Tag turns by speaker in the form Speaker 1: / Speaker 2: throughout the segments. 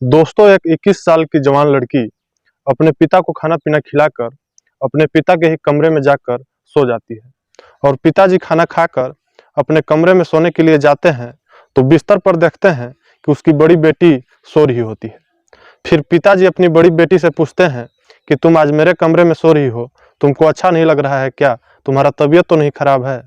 Speaker 1: दोस्तों, एक 21 साल की जवान लड़की अपने पिता को खाना पीना खिलाकर अपने पिता के ही कमरे में जाकर सो जाती है और पिताजी खाना खाकर अपने कमरे में सोने के लिए जाते हैं तो बिस्तर पर देखते हैं कि उसकी बड़ी बेटी सो रही होती है। फिर पिताजी अपनी बड़ी बेटी से पूछते हैं कि तुम आज मेरे कमरे में सो रही हो, तुमको अच्छा नहीं लग रहा है क्या? तुम्हारा तबीयत तो नहीं खराब है?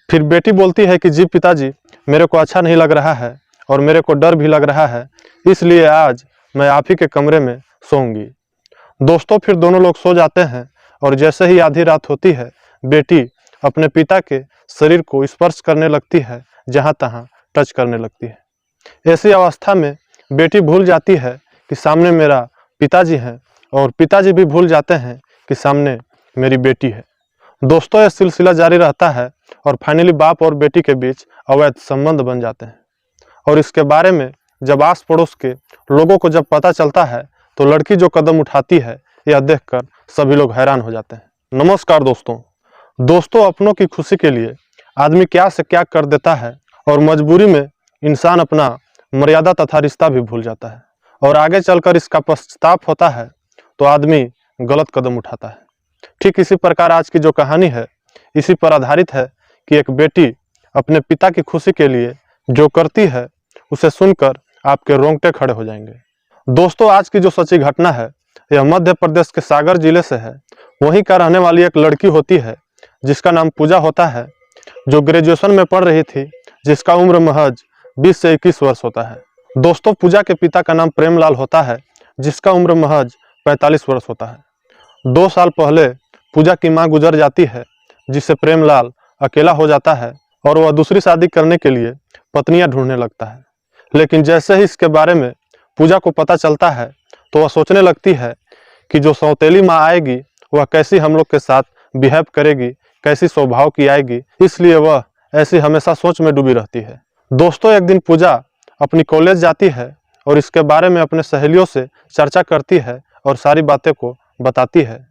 Speaker 1: फिर बेटी बोलती है कि जी पिताजी, मेरे को अच्छा नहीं लग रहा है और मेरे को डर भी लग रहा है, इसलिए आज मैं आप ही के कमरे में सोऊंगी। दोस्तों, फिर दोनों लोग सो जाते हैं और जैसे ही आधी रात होती है, बेटी अपने पिता के शरीर को स्पर्श करने लगती है, जहाँ तहाँ टच करने लगती है। ऐसी अवस्था में बेटी भूल जाती है कि सामने मेरा पिताजी हैं और पिताजी भी भूल जाते हैं कि सामने मेरी बेटी है। दोस्तों, यह सिलसिला जारी रहता है और फाइनली बाप और बेटी के बीच अवैध संबंध बन जाते हैं और इसके बारे में जब आस पड़ोस के लोगों को जब पता चलता है तो लड़की जो कदम उठाती है यह देखकर सभी लोग हैरान हो जाते हैं। नमस्कार दोस्तों, अपनों की खुशी के लिए आदमी क्या से क्या कर देता है और मजबूरी में इंसान अपना मर्यादा तथा रिश्ता भी भूल जाता है और आगे चलकर इसका पश्चाताप होता है तो आदमी गलत कदम उठाता है। ठीक इसी प्रकार आज की जो कहानी है इसी पर आधारित है कि एक बेटी अपने पिता की खुशी के लिए जो करती है उसे सुनकर आपके रोंगटे खड़े हो जाएंगे। दोस्तों, आज की जो सच्ची घटना है यह मध्य प्रदेश के सागर जिले से है। वहीं का रहने वाली एक लड़की होती है जिसका नाम पूजा होता है, जो ग्रेजुएशन में पढ़ रही थी, जिसका उम्र महज 20 से 21 वर्ष होता है। दोस्तों, पूजा के पिता का नाम प्रेमलाल होता है, जिसका उम्र महज 45 वर्ष होता है। 2 साल पहले पूजा की मां गुजर जाती है, जिससे प्रेमलाल अकेला हो जाता है और वह दूसरी शादी करने के लिए पत्नियां ढूंढने लगता है। लेकिन जैसे ही इसके बारे में पूजा को पता चलता है तो वह सोचने लगती है कि जो सौतेली माँ आएगी वह कैसी हम लोग के साथ बिहेव करेगी, कैसी स्वभाव की आएगी, इसलिए वह ऐसी हमेशा सोच में डूबी रहती है। दोस्तों, एक दिन पूजा अपनी कॉलेज जाती है और इसके बारे में अपने सहेलियों से चर्चा करती है और सारी बातें को बताती है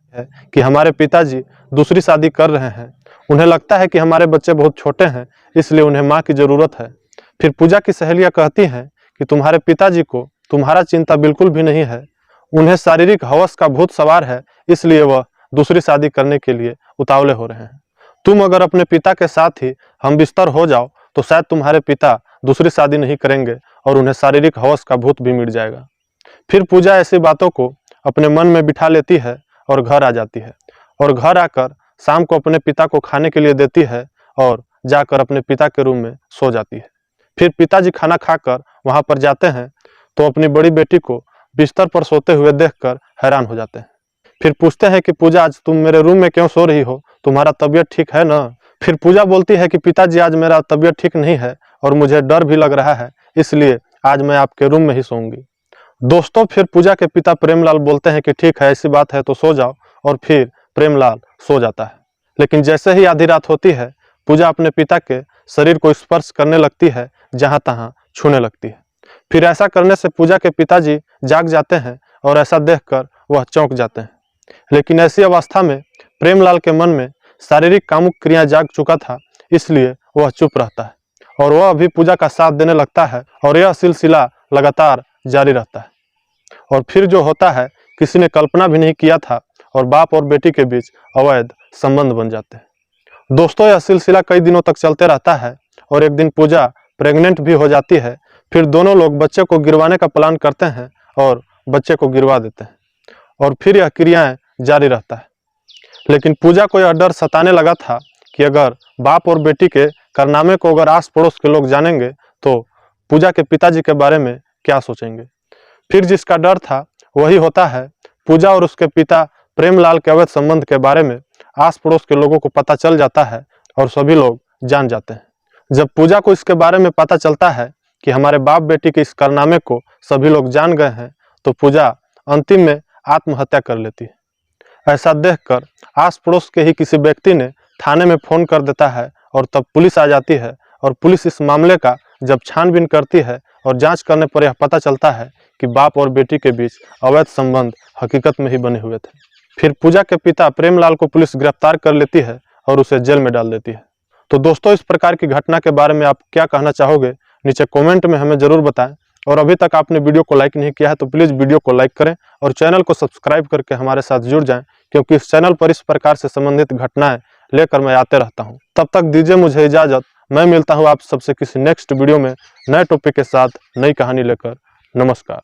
Speaker 1: कि हमारे पिताजी दूसरी शादी कर रहे हैं। उन्हें लगता है कि हमारे बच्चे बहुत छोटे हैं, इसलिए उन्हें माँ की ज़रूरत है। फिर पूजा की सहेलियां कहती हैं कि तुम्हारे पिताजी को तुम्हारा चिंता बिल्कुल भी नहीं है, उन्हें शारीरिक हवस का भूत सवार है, इसलिए वह दूसरी शादी करने के लिए उतावले हो रहे हैं। तुम अगर अपने पिता के साथ ही हम बिस्तर हो जाओ तो शायद तुम्हारे पिता दूसरी शादी नहीं करेंगे और उन्हें शारीरिक हवस का भूत भी मिट जाएगा। फिर पूजा ऐसी बातों को अपने मन में बिठा लेती है और घर आ जाती है और घर आकर शाम को अपने पिता को खाने के लिए देती है और जाकर अपने पिता के रूम में सो जाती है। फिर पिताजी खाना खाकर वहां पर जाते हैं तो अपनी बड़ी बेटी को बिस्तर पर सोते हुए देखकर हैरान हो जाते हैं। फिर पूछते हैं कि पूजा, आज तुम मेरे रूम में क्यों सो रही हो? तुम्हारा तबीयत ठीक है ना? फिर पूजा बोलती है कि पिताजी, आज मेरा तबीयत ठीक नहीं है और मुझे डर भी लग रहा है, इसलिए आज मैं आपके रूम में ही सोऊंगी। दोस्तों, फिर पूजा के पिता प्रेमलाल बोलते हैं कि ठीक है, ऐसी बात है तो सो जाओ, और फिर प्रेमलाल सो जाता है। लेकिन जैसे ही आधी रात होती है, पूजा अपने पिता के शरीर को स्पर्श करने लगती है, जहां तहां छूने लगती है। फिर ऐसा करने से पूजा के पिताजी जाग जाते हैं और ऐसा देखकर वह चौंक जाते हैं। लेकिन ऐसी अवस्था में प्रेमलाल के मन में शारीरिक कामुक क्रिया जाग चुका था, इसलिए वह चुप रहता है और वह भी पूजा का साथ देने लगता है और यह सिलसिला लगातार जारी रहता है। और फिर जो होता है किसी ने कल्पना भी नहीं किया था और बाप और बेटी के बीच अवैध संबंध बन जाते हैं। दोस्तों, यह सिलसिला कई दिनों तक चलते रहता है और एक दिन पूजा प्रेग्नेंट भी हो जाती है। फिर दोनों लोग बच्चे को गिरवाने का प्लान करते हैं और बच्चे को गिरवा देते हैं और फिर यह क्रियाएं जारी रहता है। लेकिन पूजा को यह डर सताने लगा था कि अगर बाप और बेटी के कारनामे को अगर आस पड़ोस के लोग जानेंगे तो पूजा के पिताजी के बारे में क्या सोचेंगे। फिर जिसका डर था वही होता है। पूजा और उसके पिता प्रेमलाल के अवैध संबंध के बारे में आस पड़ोस के लोगों को पता चल जाता है और सभी लोग जान जाते हैं। जब पूजा को इसके बारे में पता चलता है कि हमारे बाप बेटी के इस कारनामे को सभी लोग जान गए हैं तो पूजा अंतिम में आत्महत्या कर लेती है। ऐसा देखकर आस पड़ोस के ही किसी व्यक्ति ने थाने में फोन कर देता है और तब पुलिस आ जाती है और पुलिस इस मामले का जब छानबीन करती है और जांच करने पर यह पता चलता है कि बाप और बेटी के बीच अवैध संबंध हकीकत में ही बने हुए थे। फिर पूजा के पिता प्रेमलाल को पुलिस गिरफ्तार कर लेती है और उसे जेल में डाल देती है। तो दोस्तों, इस प्रकार की घटना के बारे में आप क्या कहना चाहोगे? नीचे कमेंट में हमें जरूर बताएं और अभी तक आपने वीडियो को लाइक नहीं किया है तो प्लीज़ वीडियो को लाइक करें और चैनल को सब्सक्राइब करके हमारे साथ जुड़ जाएं, क्योंकि इस चैनल पर इस प्रकार से संबंधित घटनाएं लेकर मैं आते रहता हूं। तब तक दीजिए मुझे इजाज़त। मैं मिलता हूं आप सबसे किसी नेक्स्ट वीडियो में नए टॉपिक के साथ, नई कहानी लेकर। नमस्कार।